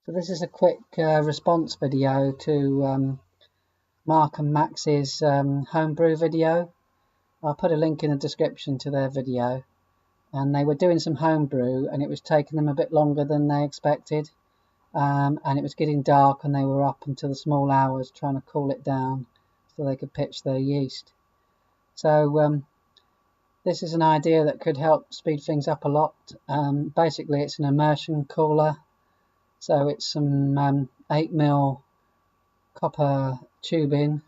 So this is a quick response video to Mark and Max's homebrew video. I'll put a link in the description to their video. And they were doing some homebrew and it was taking them a bit longer than they expected. And it was getting dark and they were up until the small hours trying to cool it down so they could pitch their yeast. So this is an idea that could help speed things up a lot. Basically it's an immersion cooler. So it's some 8mm copper tubing,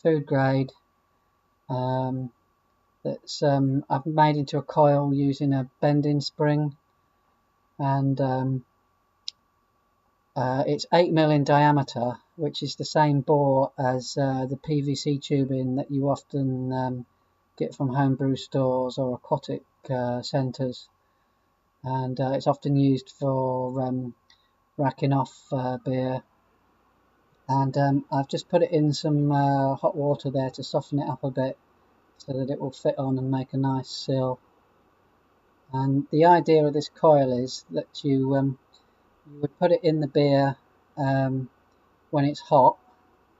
food grade, that's I've made into a coil using a bending spring, and it's 8mm in diameter, which is the same bore as the PVC tubing that you often get from homebrew stores or aquatic centres, and it's often used for racking off beer. And I've just put it in some hot water there to soften it up a bit so that it will fit on and make a nice seal. And the idea of this coil is that you would put it in the beer when it's hot,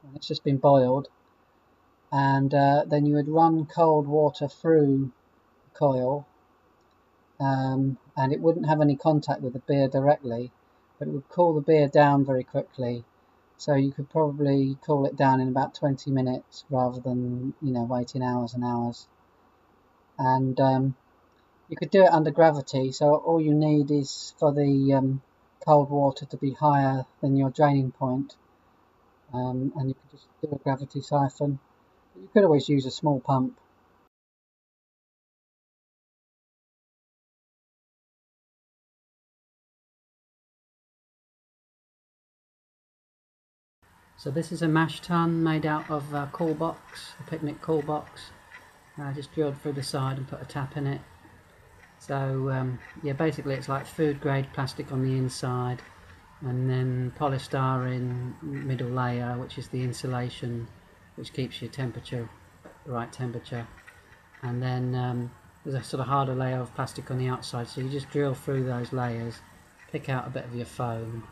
when it's just been boiled, and then you would run cold water through the coil, and it wouldn't have any contact with the beer directly, but it would cool the beer down very quickly. So you could probably cool it down in about 20 minutes rather than, waiting hours and hours. And you could do it under gravity, so all you need is for the cold water to be higher than your draining point, and you could just do a gravity siphon. But you could always use a small pump. So this is a mash tun made out of a coolbox, a picnic coolbox. I just drilled through the side and put a tap in it. So yeah, basically it's like food grade plastic on the inside, and then polystyrene middle layer, which is the insulation, which keeps your temperature the right temperature, and then there's a sort of harder layer of plastic on the outside. So you just drill through those layers, pick out a bit of your foam,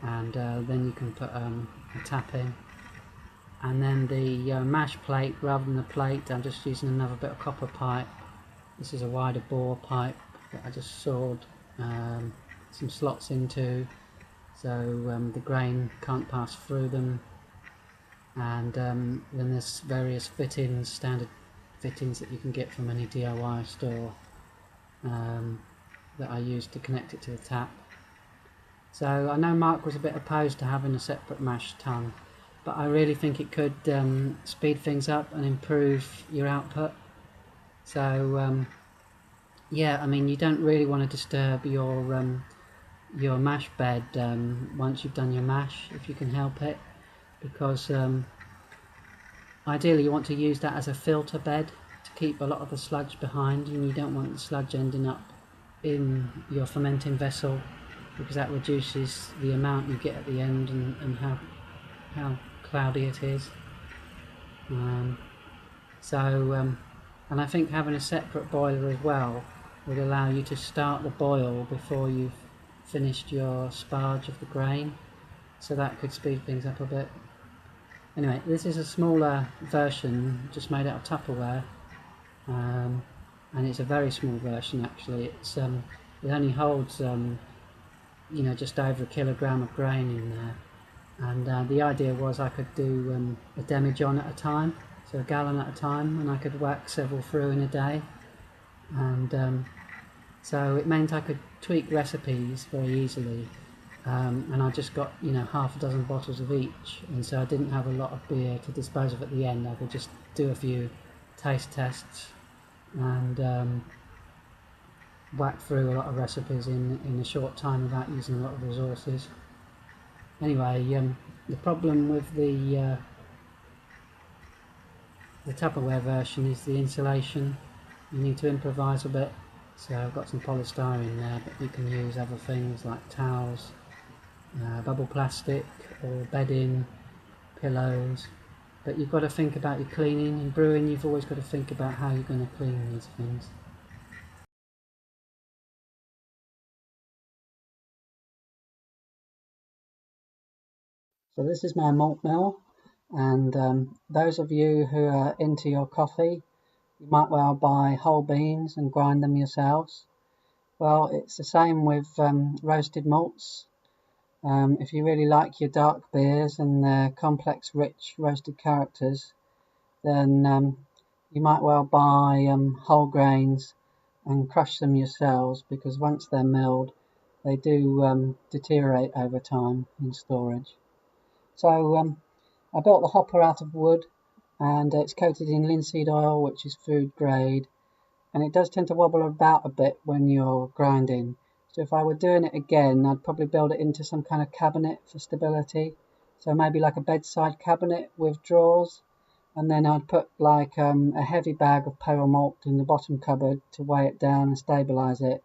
and then you can put a tap in. And then the mash plate, rather than the plate, I'm just using another bit of copper pipe. This is a wider bore pipe that I just sawed some slots into, so the grain can't pass through them. And then there's various fittings, standard fittings that you can get from any DIY store, that I used to connect it to the tap. So I know Mark was a bit opposed to having a separate mash tun, but I really think it could speed things up and improve your output. So yeah, I mean, you don't really want to disturb your mash bed once you've done your mash, if you can help it, because ideally you want to use that as a filter bed to keep a lot of the sludge behind, and you don't want the sludge ending up in your fermenting vessel, because that reduces the amount you get at the end and how cloudy it is. And I think having a separate boiler as well would allow you to start the boil before you've finished your sparge of the grain, so that could speed things up a bit. Anyway, this is a smaller version, just made out of Tupperware, and it's a very small version actually. It only holds just over 1 kilogram of grain in there, and the idea was I could do a demijohn at a time, so a gallon at a time, and I could whack several through in a day, and so it meant I could tweak recipes very easily, and I just got half a dozen bottles of each, and so I didn't have a lot of beer to dispose of at the end. I could just do a few taste tests and whack through a lot of recipes in a short time without using a lot of resources. Anyway, the problem with the Tupperware version is the insulation. You need to improvise a bit, so I've got some polystyrene there, but you can use other things like towels, bubble plastic, or bedding, pillows. But you've got to think about your cleaning. In brewing, you've always got to think about how you're going to clean these things. So this is my malt mill, and those of you who are into your coffee, you might well buy whole beans and grind them yourselves. Well, it's the same with roasted malts. If you really like your dark beers and their complex, rich roasted characters, then you might well buy whole grains and crush them yourselves, because once they're milled, they do deteriorate over time in storage. So I built the hopper out of wood, and it's coated in linseed oil, which is food grade, and it does tend to wobble about a bit when you're grinding. So if I were doing it again, I'd probably build it into some kind of cabinet for stability. So maybe like a bedside cabinet with drawers, and then I'd put like a heavy bag of pale malt in the bottom cupboard to weigh it down and stabilise it.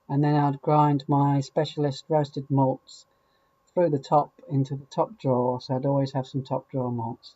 And then I'd grind my specialist roasted malts through the top into the top drawer, so I'd always have some top drawer malts.